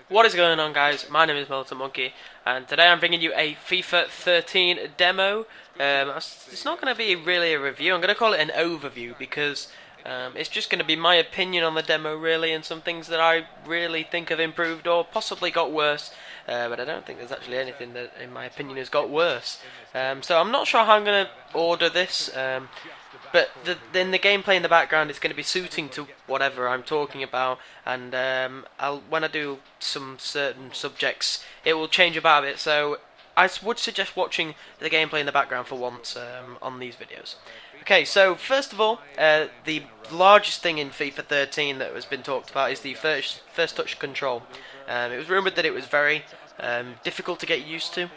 What is going on, guys? My name is Molten Monkey, and today I'm bringing you a FIFA 13 demo. It's not going to be really a review. I'm going to call it an overview because it's just going to be my opinion on the demo, really, and some things that I really think have improved or possibly got worse. But I don't think there's actually anything that, in my opinion, has got worse. So I'm not sure how I'm going to order this. But then the gameplay in the background is going to be suiting to whatever I'm talking about, and when I do some certain subjects, it will change about it. So I would suggest watching the gameplay in the background for once on these videos. Okay, so first of all, the largest thing in FIFA 13 that has been talked about is the first touch control. It was rumoured that it was very difficult to get used to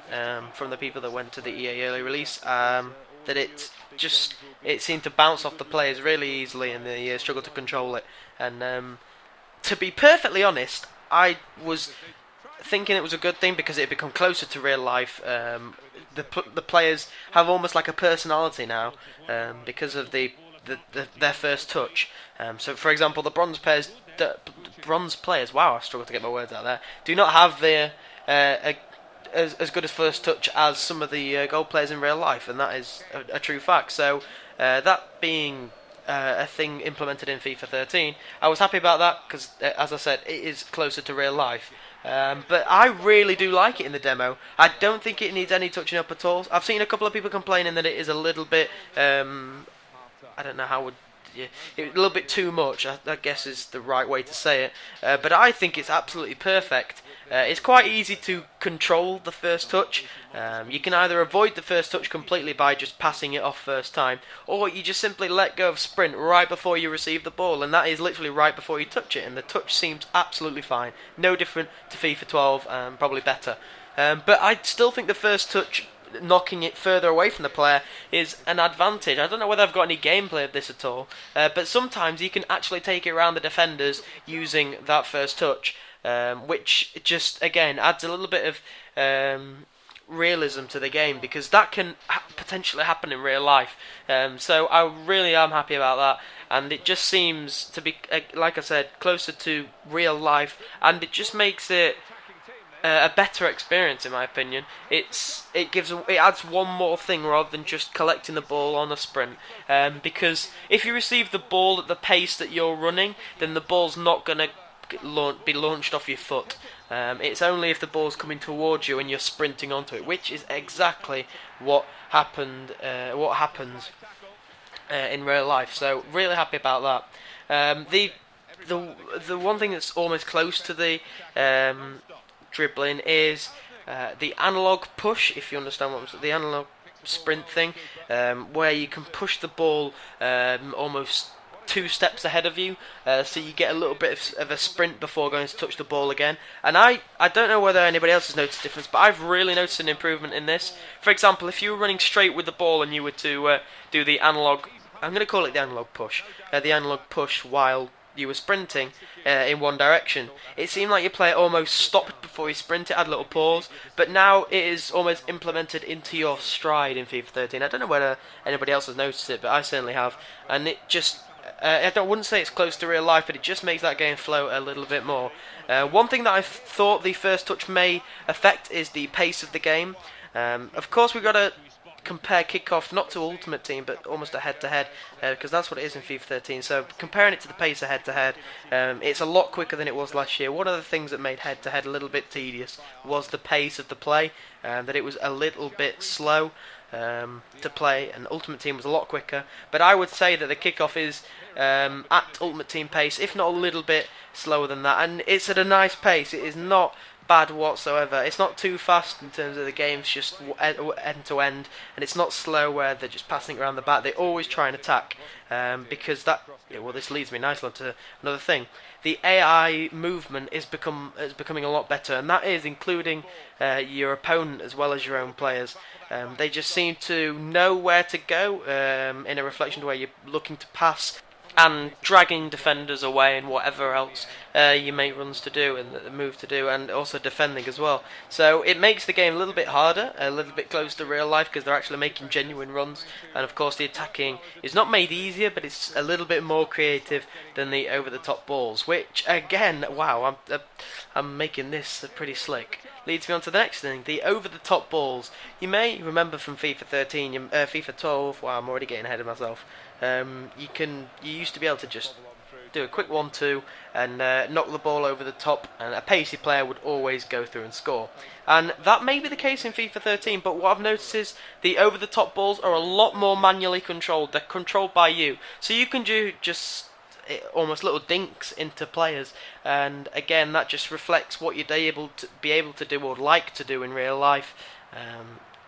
from the people that went to the EA early release. That it seemed to bounce off the players really easily, and they struggled to control it. And to be perfectly honest, I was thinking it was a good thing because it had become closer to real life. The players have almost like a personality now because of their first touch. So, for example, the bronze players. Wow, I struggled to get my words out there. Do not have their as good as first touch as some of the gold players in real life, and that is a true fact. So that being a thing implemented in FIFA 13, I was happy about that because, as I said, it is closer to real life. But I really do like it in the demo. I don't think it needs any touching up at all. I've seen a couple of people complaining that it is a little bit, I don't know how would. Yeah, a little bit too much, I guess is the right way to say it. But I think it's absolutely perfect. It's quite easy to control the first touch. You can either avoid the first touch completely by just passing it off first time, or you just simply let go of sprint right before you receive the ball, and that is literally right before you touch it, and the touch seems absolutely fine. No different to FIFA 12, probably better. But I still think the first touch, knocking it further away from the player, is an advantage. I don't know whether I've got any gameplay of this at all, but sometimes you can actually take it around the defenders using that first touch, which just again adds a little bit of realism to the game, because that can potentially happen in real life. So I really am happy about that, and it just seems to be, like I said, closer to real life, and it just makes it a better experience, in my opinion. It adds one more thing rather than just collecting the ball on a sprint. Because if you receive the ball at the pace that you're running, then the ball's not going to be launched off your foot. It's only if the ball's coming towards you and you're sprinting onto it, which is exactly what happens in real life. So really happy about that. The one thing that's almost close to the dribbling is the analog push, if you understand what I'm saying, the analog sprint thing, where you can push the ball almost 2 steps ahead of you, so you get a little bit of a sprint before going to touch the ball again. And I don't know whether anybody else has noticed a difference, but I've really noticed an improvement in this. For example, if you were running straight with the ball and you were to do the analog, I'm going to call it the analog push while you were sprinting in one direction, it seemed like your player almost stopped before he sprinted, had a little pause, but now it is almost implemented into your stride in FIFA 13. I don't know whether anybody else has noticed it, but I certainly have, and it just, I wouldn't say it's close to real life, but it just makes that game flow a little bit more. One thing that I thought the first touch may affect is the pace of the game. Of course, we've got to compare kickoff not to Ultimate Team, but almost a head-to-head, because that's what it is in FIFA 13. So comparing it to the pace of head-to-head, it's a lot quicker than it was last year. One of the things that made head-to-head a little bit tedious was the pace of the play, that it was a little bit slow to play, and Ultimate Team was a lot quicker. But I would say that the kickoff is at Ultimate Team pace, if not a little bit slower than that, and it's at a nice pace. It is not bad whatsoever. It's not too fast in terms of the game's just end to end, and it's not slow where they're just passing around the back. They always try and attack, because that. Yeah, well, this leads me nicely on to another thing. The AI movement is becoming a lot better, and that is including your opponent as well as your own players. They just seem to know where to go in a reflection to where you're looking to pass. and dragging defenders away and whatever else you make runs to do and the move to do, and also defending as well. So it makes the game a little bit harder, a little bit closer to real life, because they're actually making genuine runs. And of course the attacking is not made easier, but it's a little bit more creative than the over-the-top balls, which again, wow, I'm making this pretty slick. Leads me on to the next thing, the over-the-top balls. You may remember from FIFA 13, FIFA 12. Wow, I'm already getting ahead of myself. You used to be able to just do a quick 1-2 and knock the ball over the top, and a pacey player would always go through and score. And that may be the case in FIFA 13, but what I've noticed is the over-the-top balls are a lot more manually controlled. They're controlled by you, so you can do just almost little dinks into players, and again that just reflects what you'd able to do or like to do in real life.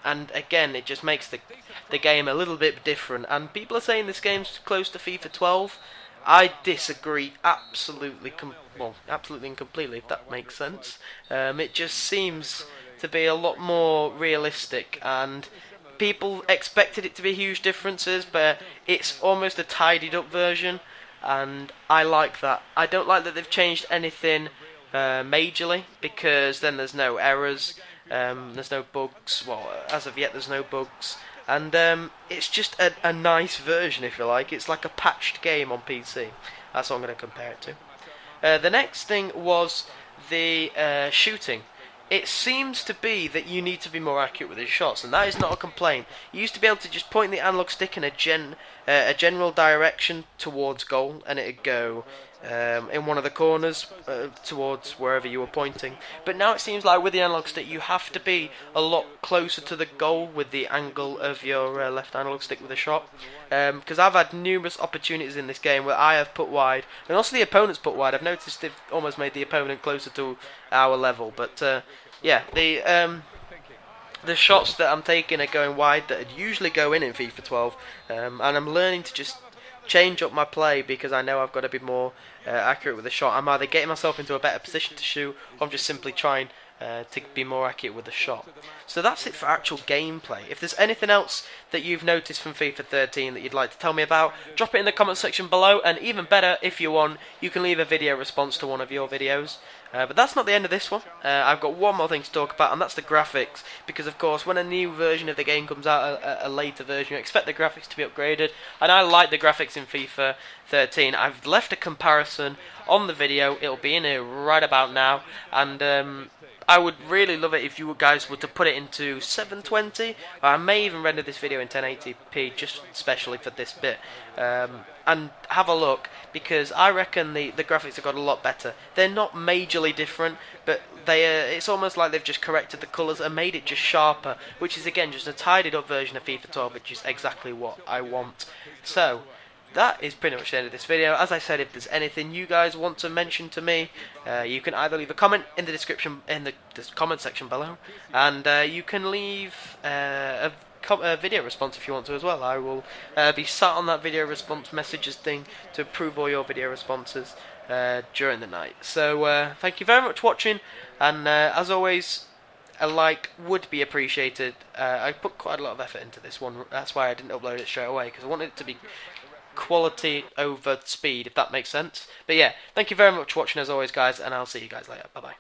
And again, it just makes the game a little bit different. And people are saying this game's close to FIFA 12. I disagree absolutely and completely, if that makes sense. It just seems to be a lot more realistic, and people expected it to be huge differences, but it's almost a tidied up version, and I like that. I don't like that they've changed anything majorly, because then there's no errors. There's no bugs. Well, as of yet, there's no bugs, and it's just a nice version, if you like. It's like a patched game on PC. That's what I'm going to compare it to. The next thing was the shooting. It seems to be that you need to be more accurate with your shots, and that is not a complaint. You used to be able to just point the analog stick in a general direction towards goal, and it'd go in one of the corners towards wherever you were pointing. But now it seems like with the analog stick you have to be a lot closer to the goal with the angle of your left analog stick with a shot. Because I've had numerous opportunities in this game where I have put wide, and also the opponent's put wide. I've noticed they've almost made the opponent closer to our level. But yeah, the shots that I'm taking are going wide that would usually go in FIFA 12, and I'm learning to just change up my play, because I know I've got to be more accurate with the shot. I'm either getting myself into a better position to shoot, or I'm just simply trying to be more accurate with the shot. So that's it for actual gameplay. If there's anything else that you've noticed from FIFA 13 that you'd like to tell me about, drop it in the comment section below, and even better, if you want, you can leave a video response to one of your videos. But that's not the end of this one. I've got one more thing to talk about, and that's the graphics, because of course when a new version of the game comes out, a later version, you expect the graphics to be upgraded, and I like the graphics in FIFA 13. I've left a comparison on the video, it'll be in here right about now, and I would really love it if you guys were to put it into 720. I may even render this video in 1080p just especially for this bit, and have a look, because I reckon the graphics have got a lot better. They're not majorly different, but it's almost like they've just corrected the colours and made it just sharper, which is again just a tidied up version of FIFA 12, which is exactly what I want. So that is pretty much the end of this video. As I said, if there's anything you guys want to mention to me, you can either leave a comment in the description, in the comment section below, and you can leave a video response if you want to as well. I will be sat on that video response messages thing to approve all your video responses during the night. So thank you very much for watching, and as always, a like would be appreciated. I put quite a lot of effort into this one. That's why I didn't upload it straight away, because I wanted it to be quality over speed, if that makes sense. But yeah, thank you very much for watching as always, guys, and I'll see you guys later. Bye bye.